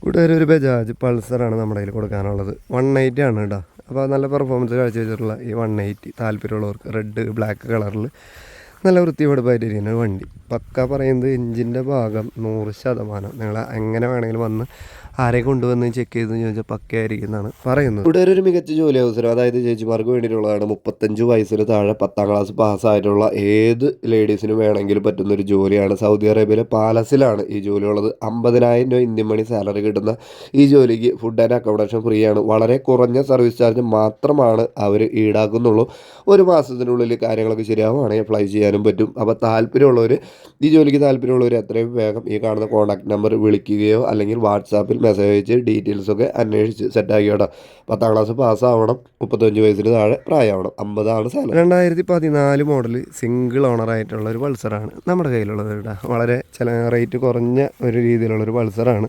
ഇവിടെ ഒരു ബജാജ് പൾസറാണ് നമ്മുടെ കയ്യിൽ കൊടുക്കാനുള്ളത്. 180 ആണ് കേട്ടോ. അപ്പോൾ നല്ല പെർഫോമൻസ് കാഴ്ചവെച്ചിട്ടുള്ള ഈ 180 താല്പര്യമുള്ളവർക്ക് റെഡ് ബ്ലാക്ക് കളറിൽ നല്ല വൃത്തിപ്പെടുപ്പായിട്ടിരിക്കുന്ന ഒരു വണ്ടി. പക്ക പറയുന്നത് എഞ്ചിൻ്റെ ഭാഗം 100%. നിങ്ങൾ എങ്ങനെ വേണമെങ്കിലും വന്ന് ആരെ കൊണ്ടുവന്ന് ചെക്ക് ചെയ്ത് ചോദിച്ചാൽ പക്കയായിരിക്കും എന്നാണ് പറയുന്നത്. ഇവിടെ ഒരു മികച്ച ജോലി അവസരം, അതായത് ചേച്ചിമാർക്ക് വേണ്ടിയിട്ടുള്ളതാണ്. 35 വയസ്സിന് താഴെ 10ാം ക്ലാസ് പാസ്സായിട്ടുള്ള ഏത് ലേഡീസിനും വേണമെങ്കിലും പറ്റുന്നൊരു ജോലിയാണ്. സൗദി അറേബ്യയിലെ പാലസിലാണ് ഈ ജോലിയുള്ളത്. 50,000 രൂപ ഇന്ത്യൻ മണി സാലറി കിട്ടുന്ന ഈ ജോലിക്ക് ഫുഡ് ആൻഡ് അക്കോമഡേഷൻ ഫ്രീ ആണ്. വളരെ കുറഞ്ഞ സർവീസ് ചാർജ് മാത്രമാണ് അവർ ഈടാക്കുന്നുള്ളൂ. ഒരു മാസത്തിനുള്ളിൽ കാര്യങ്ങളൊക്കെ ശരിയാവുകയാണെങ്കിൽ അപ്ലൈ ചെയ്യാനും പറ്റും. അപ്പോൾ താല്പര്യമുള്ളവർ, ഈ ജോലിക്ക് താല്പര്യമുള്ളവർ എത്രയും വേഗം ഈ കാണുന്ന കോൺടാക്ട് നമ്പർ വിളിക്കുകയോ അല്ലെങ്കിൽ വാട്സാപ്പിൽ മെസ്സേജ് അയച്ച് ഡീറ്റെയിൽസൊക്കെ അന്വേഷിച്ച് സെറ്റാക്കി കേട്ടോ. 10ാം ക്ലാസ് പാസ്സാവണം, 35 വയസ്സിന് താഴെ പ്രായമാവണം, 50 സാലറി. 2014 മോഡൽ സിംഗിൾ ഓണറായിട്ടുള്ള ഒരു പൾസറാണ് നമ്മുടെ കയ്യിലുള്ളത് കേട്ടോ. വളരെ റേറ്റ് കുറഞ്ഞ ഒരു രീതിയിലുള്ളൊരു പൾസറാണ്.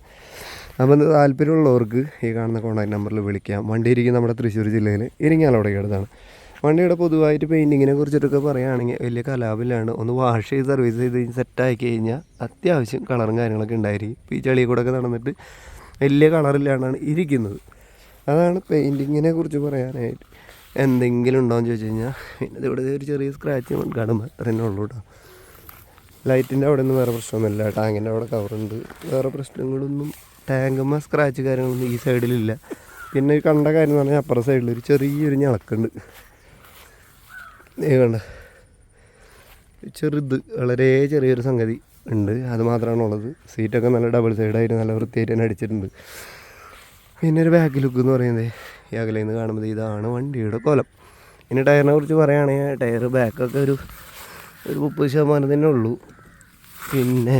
അപ്പം താല്പര്യമുള്ളവർക്ക് ഈ കാണുന്ന കോൺടാക്ട് നമ്പറിൽ വിളിക്കാം. വണ്ടി ഇരിക്കുന്നത് നമ്മുടെ തൃശ്ശൂർ ജില്ലയിൽ ഇരിങ്ങാലക്കുടയ്ക്ക് അടുത്താണ്. വണ്ടിയുടെ പൊതുവായിട്ട് പെയിൻറ്റിങ്ങിനെ കുറിച്ചിട്ടൊക്കെ പറയുകയാണെങ്കിൽ വലിയ കലാപിലാണ്. ഒന്ന് വാഷ് ചെയ്ത് സർവീസ് ചെയ്ത് സെറ്റാക്കി കഴിഞ്ഞാൽ അത്യാവശ്യം കളറും കാര്യങ്ങളൊക്കെ ഉണ്ടായിരിക്കും. ഇപ്പോൾ ഈ ചെളിയിൽ കൂടെ ഒക്കെ നടന്നിട്ട് വലിയ കളറില്ലാണ്ടാണ് ഇരിക്കുന്നത്. അതാണ് പെയിൻറ്റിങ്ങിനെ കുറിച്ച് പറയാനായിട്ട്. എന്തെങ്കിലും ഉണ്ടോയെന്ന് ചോദിച്ചു കഴിഞ്ഞാൽ പിന്നെ ഇവിടെ ഒരു ചെറിയ സ്ക്രാച്ച് കാണുമ്പോൾ അത്രതന്നെ ഉള്ളൂ കേട്ടോ. ലൈറ്റിൻ്റെ അവിടെ ഒന്നും വേറെ പ്രശ്നമൊന്നുമില്ല. ടാങ്കിൻ്റെ അവിടെ കവറുണ്ട്, വേറെ പ്രശ്നങ്ങളൊന്നും ടാങ്കുമ്പോൾ സ്ക്രാച്ച് കാര്യങ്ങളൊന്നും ഈ സൈഡിലില്ല. പിന്നെ കണ്ട കാര്യം എന്ന് പറഞ്ഞാൽ അപ്പുറം സൈഡിലൊരു ചെറിയൊരു ഞളക്കുണ്ട്. കണ്ട ചെറുത്, വളരെ ചെറിയൊരു സംഗതി ഉണ്ട്. അത് മാത്രമാണുള്ളത്. സീറ്റൊക്കെ നല്ല ഡബിൾ സൈഡായിട്ട് നല്ല വൃത്തിയായിട്ട് തന്നെ അടിച്ചിട്ടുണ്ട്. പിന്നെ ഒരു ബാക്ക് ലുക്ക് എന്ന് പറയുന്നത് ഈ അകലയിൽ നിന്ന് കാണുമ്പോൾ ഇതാണ് വണ്ടിയുടെ കോലം. ഇനി ടയറിനെ കുറിച്ച് പറയുകയാണെങ്കിൽ ടയർ ബാക്കൊക്കെ ഒരു 30% തന്നെ ഉള്ളൂ. പിന്നെ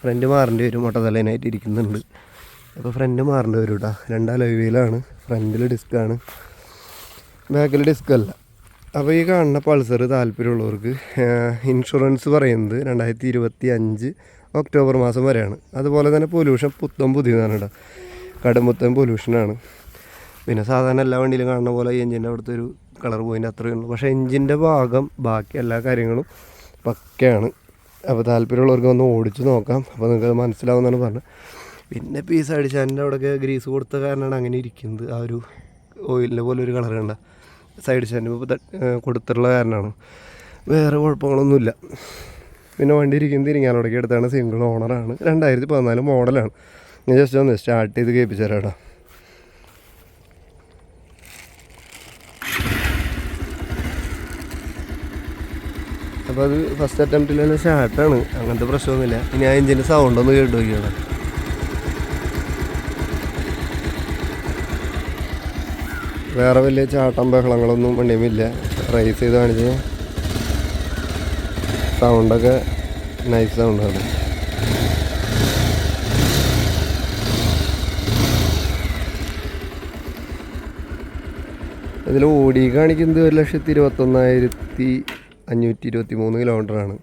ഫ്രണ്ട് മാറേണ്ടി വരും, മൊട്ടത്തലേനായിട്ട് ഇരിക്കുന്നുണ്ട്. അപ്പോൾ ഫ്രണ്ട് മാറേണ്ടി വരും കേട്ടോ. 2 അലോയ് വീലാണ്, ഫ്രണ്ടിൽ ഡിസ്ക്കാണ്, ബാക്കിൽ ഡിസ്ക് അല്ല. അപ്പോൾ ഈ കാണുന്ന പൾസർ താല്പര്യമുള്ളവർക്ക് ഇൻഷുറൻസ് പറയുന്നത് 2025 ഒക്ടോബർ മാസം വരെയാണ്. അതുപോലെ തന്നെ പൊല്യൂഷൻ പുതിയതാണ് കേട്ടോ. കടുംപുത്തൻ പൊല്യൂഷനാണ്. പിന്നെ സാധാരണ എല്ലാ വണ്ടിയിലും കാണുന്ന പോലെ ഈ എഞ്ചിൻ്റെ അവിടുത്തെ ഒരു കളർ പോയിൻ്റ് അത്രയേ ഉള്ളൂ. പക്ഷേ എഞ്ചിൻ്റെ ഭാഗം ബാക്കി എല്ലാ കാര്യങ്ങളും പക്കയാണ്. അപ്പോൾ താല്പര്യമുള്ളവർക്ക് ഒന്ന് ഓടിച്ച് നോക്കാം. അപ്പോൾ നിങ്ങൾക്ക് മനസ്സിലാവുമെന്നാണ് പറഞ്ഞത്. പിന്നെ പീസ് അടിച്ചാൻ്റെ അവിടെയൊക്കെ ഗ്രീസ് കൊടുത്ത കാരണമാണ് അങ്ങനെ ഇരിക്കുന്നത്. ആ ഒരു ഓയിലിൻ്റെ പോലെ ഒരു കളർ കണ്ട സൈഡ് സ്റ്റാൻഡ് കൊടുത്തിട്ടുള്ള കാരണമാണ്. വേറെ കുഴപ്പങ്ങളൊന്നുമില്ല. പിന്നെ വണ്ടി ഇരിക്കുന്നത് ഇരിങ്ങാലക്കുടയ്ക്ക് അടുത്താണ്. സിംഗിൾ ഓണറാണ്. 2014 മോഡലാണ്. ഞാൻ ജസ്റ്റ് ഒന്ന് സ്റ്റാർട്ട് ചെയ്ത് കേൾപ്പിച്ചു തരാം കേട്ടോ. അപ്പോൾ അത് ഫസ്റ്റ് അറ്റംപ്റ്റിൽ തന്നെ സ്റ്റാർട്ടാണ്. അങ്ങനത്തെ പ്രശ്നമൊന്നുമില്ല. ഇനി ആ എഞ്ചിൻ്റെ സൗണ്ടൊന്ന് കേട്ട് നോക്കിയാണ്. വേറെ വലിയ ചാട്ടം ബഹളങ്ങളൊന്നും വണ്ടിയുമില്ല. റേസ് ചെയ്ത് കാണിച്ച് സൗണ്ടൊക്കെ നൈസ് സൗണ്ടാണ്. ഇതിൽ ഓടി കാണിക്കുന്നത് 1,21,523 കിലോമീറ്ററാണ്.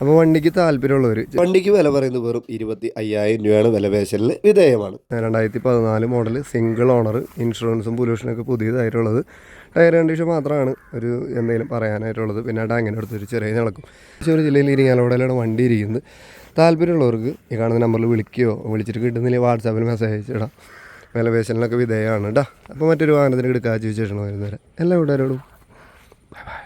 അപ്പോൾ വണ്ടിക്ക് താല്പര്യമുള്ളവർ, വണ്ടിക്ക് വില പറയുന്നത് വെറും 25,000 രൂപയാണ്. വിലപേശലിന് വിധേയമാണ്. 2014 മോഡൽ സിംഗിൾ ഓണർ, ഇൻഷുറൻസും പൊല്യൂഷനൊക്കെ പുതിയതായിട്ടുള്ളത്. ടയർ കണ്ടീഷൻ മാത്രമാണ് ഒരു എന്തെങ്കിലും പറയാനായിട്ടുള്ളത്. പിന്നെ ടാങ്കിൻ്റെ അടുത്തൊരു ചെറിയ നടക്കും. തൃശ്ശൂർ ജില്ലയിൽ ഇരിങ്ങാലക്കുടയിലാണ് വണ്ടി ഇരിക്കുന്നത്. താല്പര്യമുള്ളവർക്ക് ഈ കാണുന്ന നമ്പറിൽ വിളിക്കുകയോ വിളിച്ചിട്ട് കിട്ടുന്നില്ല വാട്സാപ്പിൽ മെസ്സേജ് അയച്ചിടാം. വിലപേശലിനൊക്കെ വിധേയമാണ് കേട്ടോ. അപ്പോൾ മറ്റൊരു വാഹനത്തിന് എടുക്കാച്ച വിശേഷങ്ങൾ വരുന്നവരെ എല്ലാ വീട്ടുകാരോടും ബൈ ബൈ.